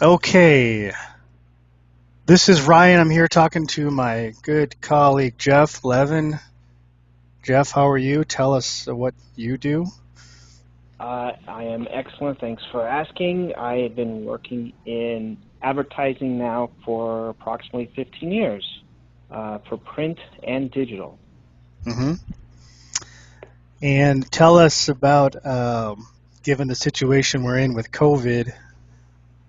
Okay, this is Ryan. I'm here talking to my good colleague Jeff Levin. Jeff, how are you? Tell us what you do. I am excellent. Thanks for asking. I have been working in advertising now for approximately 15 years for print and digital. hmm And tell us about, given the situation we're in with COVID,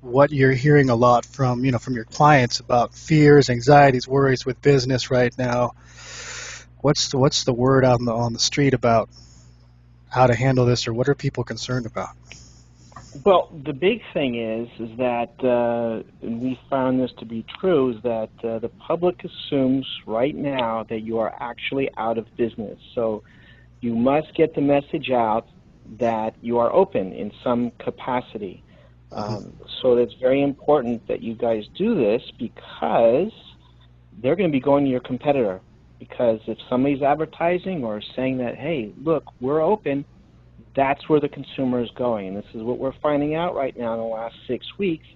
what you're hearing a lot from, from your clients about fears, anxieties, worries with business right now. What's the word on the street about how to handle this, or what are people concerned about? Well, the big thing is that, and we found this to be true, is that the public assumes right now that you are actually out of business. So you must get the message out that you are open in some capacity. hmm So it's very important that you guys do this because they're going to be going to your competitor. Because if somebody's advertising or saying that, hey, look, we're open, that's where the consumer is going. And this is what we're finding out right now in the last 6 weeks.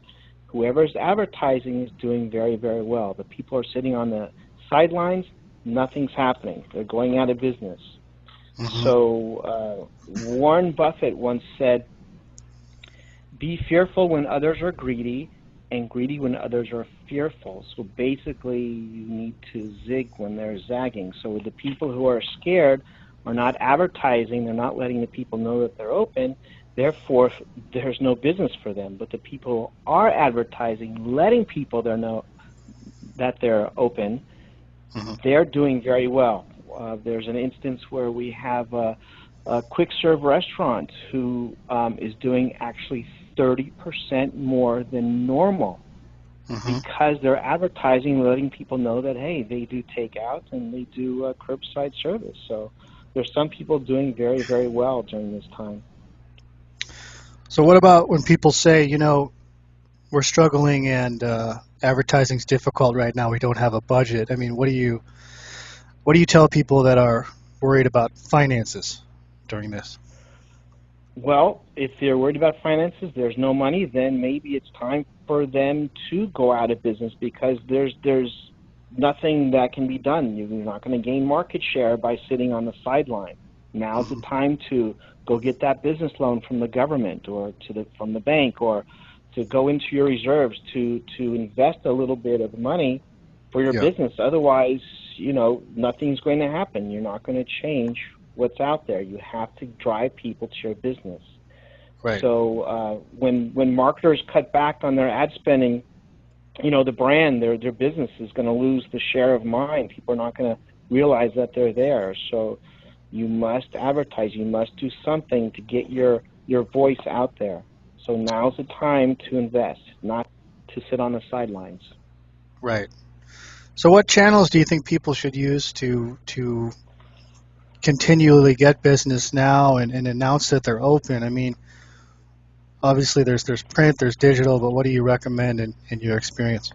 Whoever's advertising is doing very, very well. The people are sitting on the sidelines, nothing's happening. They're going out of business. hmm So Warren Buffett once said, be fearful when others are greedy and greedy when others are fearful. So basically, you need to zig when they're zagging. So the people who are scared are not advertising, they're not letting the people know that they're open, therefore there's no business for them. But the people who are advertising, letting people know that they're open, hmm they're doing very well. There's an instance where we have a quick serve restaurant who is doing actually 30% more than normal hmm because they're advertising, letting people know that, hey, they do takeout and they do curbside service. So there's some people doing very, very well during this time. So what about when people say, we're struggling and advertising's difficult right now. We don't have a budget. I mean, what do you tell people that are worried about finances during this? Well, if they're worried about finances, there's no money, then maybe it's time for them to go out of business because there's nothing that can be done. You're not going to gain market share by sitting on the sideline. Now's the hmm time to go get that business loan from the government or from the bank or to go into your reserves to invest a little bit of money for your Yeah, business. Otherwise, nothing's going to happen. You're not going to change what's out there. You have to drive people to your business. right. So when marketers cut back on their ad spending, the brand, their business is going to lose the share of mind. People are not going to realize that they're there. So you must advertise. You must do something to get your voice out there. So now's the time to invest, not to sit on the sidelines. Right. So what channels do you think people should use to continually get business now and announce that they're open? I mean, obviously there's print, there's digital, but what do you recommend in your experience?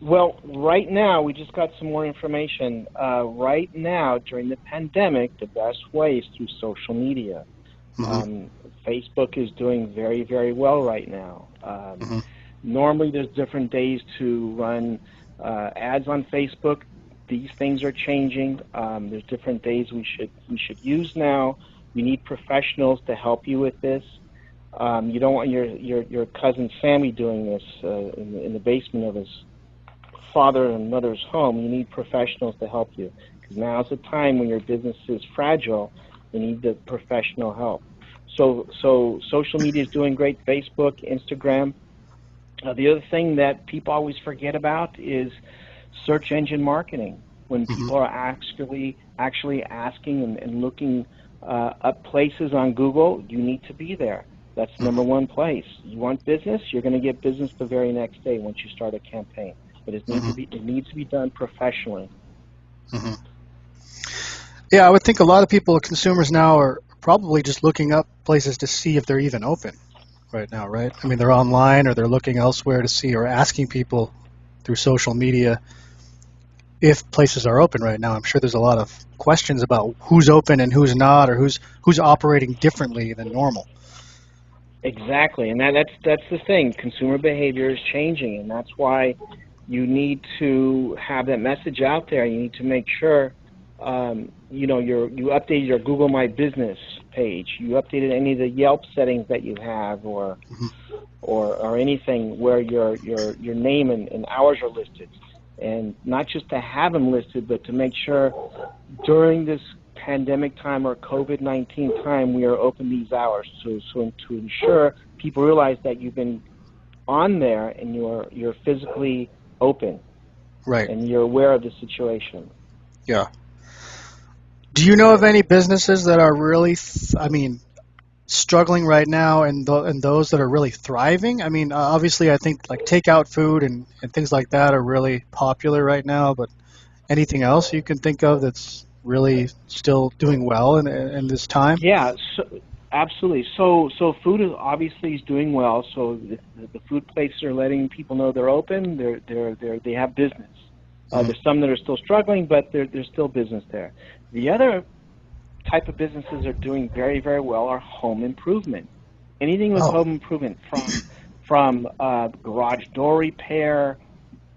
Well, right now, we just got some more information. Right now, during the pandemic, the best way is through social media. hmm Um, Facebook is doing very, very well right now. hmm Normally, there's different days to run ads on Facebook. These things are changing. There's different days we should use now. We need professionals to help you with this. You don't want your cousin Sammy doing this in the basement of his father and mother's home. You need professionals to help you because now's the time when your business is fragile. You need the professional help. So social media is doing great. Facebook, Instagram. The other thing that people always forget about is search engine marketing. When hmm people are actually asking and looking up places on Google, you need to be there. That's number hmm one place. You want business, you're going to get business the very next day once you start a campaign. But hmm it needs to be done professionally. hmm Yeah, I would think a lot of people, consumers now, are probably just looking up places to see if they're even open right now, right? I mean, they're online or they're looking elsewhere to see or asking people through social media if places are open right now. I'm sure there's a lot of questions about who's open and who's not, or who's operating differently than normal. Exactly, and that's the thing. Consumer behavior is changing, and that's why you need to have that message out there. You need to make sure, you updated your Google My Business page. You updated any of the Yelp settings that you have, Hmm. or anything where your name and hours are listed, and not just to have them listed, but to make sure during this pandemic time or COVID-19 time we are open these hours, so to ensure people realize that you've been on there and you're physically open Right. and you're aware of the situation. Yeah. Do you know of any businesses that are really, struggling right now, and those that are really thriving? I mean, obviously, I think like takeout food and things like that are really popular right now. But anything else you can think of that's really still doing well in this time? Yeah, so, absolutely. So food is obviously is doing well. So the food places are letting people know they're open. They have business. Hmm. There's some that are still struggling, but there's still business there. The other type of businesses are doing very, very well are home improvement. Anything with Oh, home improvement, from garage door repair,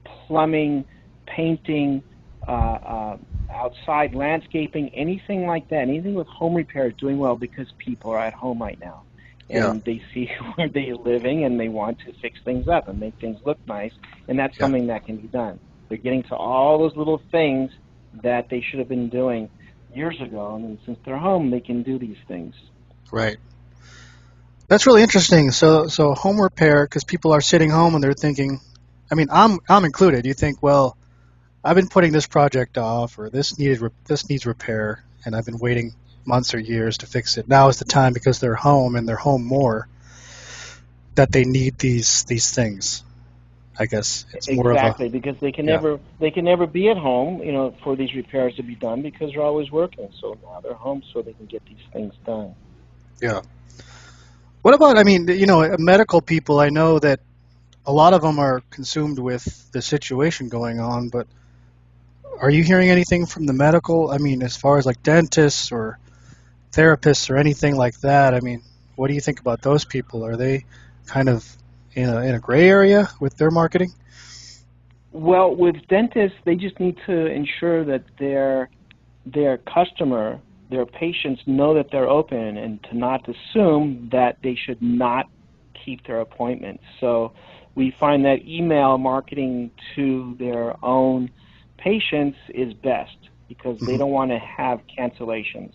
plumbing, painting, uh, uh, outside landscaping, anything like that. Anything with home repair is doing well because people are at home right now, yeah, and they see where they're living and they want to fix things up and make things look nice, and that's yeah, something that can be done. They're getting to all those little things that they should have been doing years ago, and since they're home, they can do these things. right. That's really interesting. So home repair, because people are sitting home and they're thinking, I mean, I'm included. You think, well, I've been putting this project off, or this needs repair, and I've been waiting months or years to fix it. Now is the time because they're home and they're home more that they need these things. I guess it's more of a Exactly, because yeah, they can never be at home, for these repairs to be done because they're always working. So now they're home so they can get these things done. yeah. What about, I mean, medical people? I know that a lot of them are consumed with the situation going on, but are you hearing anything from the medical? I mean, as far as like dentists or therapists or anything like that? I mean, what do you think about those people? Are they kind of in a gray area with their marketing? Well, with dentists, they just need to ensure that their customer, their patients know that they're open, and to not assume that they should not keep their appointments. So we find that email marketing to their own patients is best because they Hmm. don't want to have cancellations.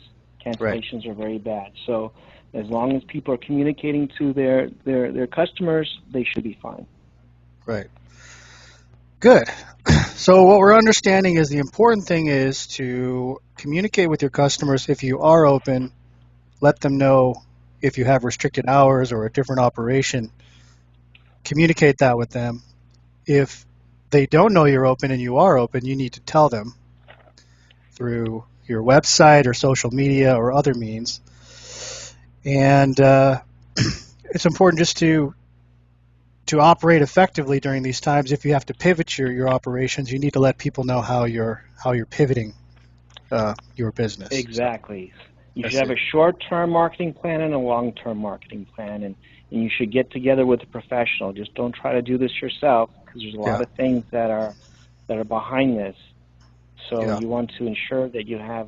Right, Cancellations are very bad. So as long as people are communicating to their customers, they should be fine. right. Good. So what we're understanding is the important thing is to communicate with your customers if you are open, let them know if you have restricted hours or a different operation, communicate that with them. If they don't know you're open and you are open, you need to tell them through your website or social media or other means. And it's important just to operate effectively during these times. If you have to pivot your operations, you need to let people know how you're pivoting your business. So Exactly. You should that's have it. a short-term marketing plan and a long-term marketing plan, and you should get together with a professional. Just don't try to do this yourself because there's a lot Yeah, of things that are behind this. So yeah, you want to ensure that you have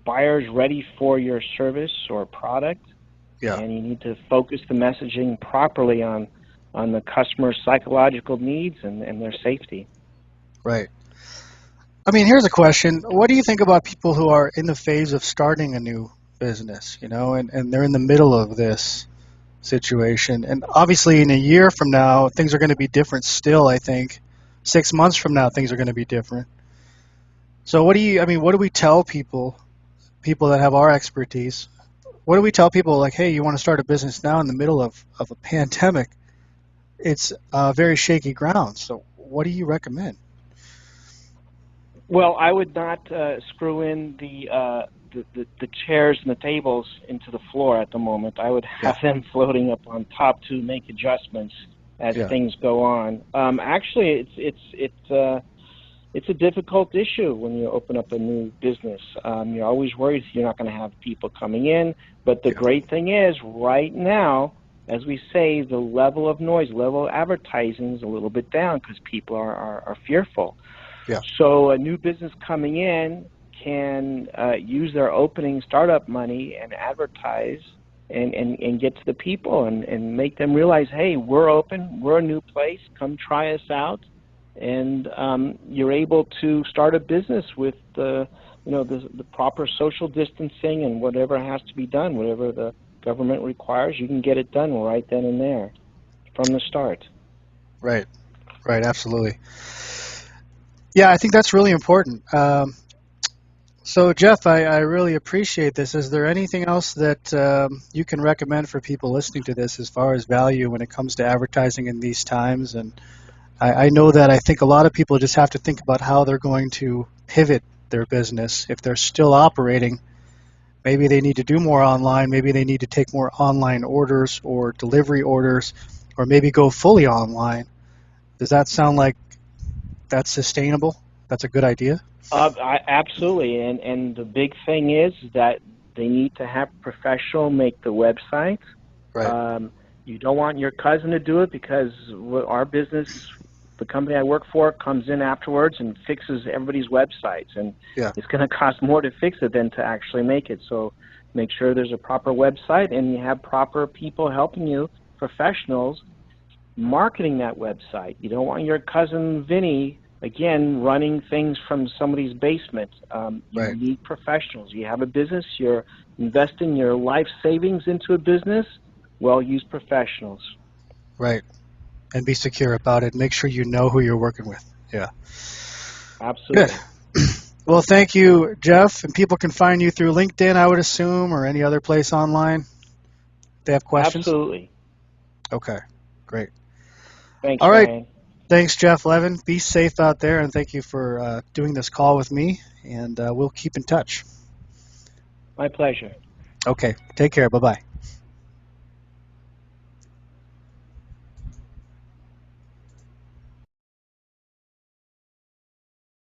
buyers ready for your service or product, yeah. and you need to focus the messaging properly on the customer's psychological needs and their safety. Right. I mean, here's a question. What do you think about people who are in the phase of starting a new business, and they're in the middle of this situation? And obviously, in a year from now, things are going to be different still, I think. 6 months from now, things are going to be different. So, what do we tell people that have our expertise? What do we tell people like, hey, you want to start a business now in the middle of a pandemic? It's very shaky ground. So, what do you recommend? Well, I would not screw in the chairs and the tables into the floor at the moment. I would Yeah, have them floating up on top to make adjustments as yeah, things go on. Actually, it's it's a difficult issue when you open up a new business. You're always worried you're not going to have people coming in. But the Yeah. great thing is, right now, as we say, the level of noise, level of advertising is a little bit down because people are fearful. Yeah. So a new business coming in can use their opening startup money and advertise and get to the people and make them realize, hey, we're open, we're a new place, come try us out. And you're able to start a business with the proper social distancing and whatever has to be done, whatever the government requires, you can get it done right then and there from the start. Right. Right. Absolutely. Yeah, I think that's really important. So, Jeff, I really appreciate this. Is there anything else that you can recommend for people listening to this as far as value when it comes to advertising in these times? And I know that I think a lot of people just have to think about how they're going to pivot their business. If they're still operating, maybe they need to do more online. Maybe they need to take more online orders or delivery orders, or maybe go fully online. Does that sound like that's sustainable? That's a good idea? Absolutely, and the big thing is that they need to have professional make the website. Right. You don't want your cousin to do it because our business, the company I work for, comes in afterwards and fixes everybody's websites, and Yeah. it's going to cost more to fix it than to actually make it. So make sure there's a proper website and you have proper people helping you, professionals, marketing that website. You don't want your cousin Vinny, again, running things from somebody's basement. You Right. need professionals. You have a business, you're investing your life savings into a business, well, use professionals. Right. And be secure about it. Make sure you know who you're working with. Yeah. Good. Absolutely. Well, thank you, Jeff. And people can find you through LinkedIn, I would assume, or any other place online. They have questions? Absolutely. Okay. Great. Thanks, All right. Ryan. Thanks, Jeff Levin. Be safe out there, and thank you for doing this call with me. And we'll keep in touch. My pleasure. Okay. Take care. Bye bye.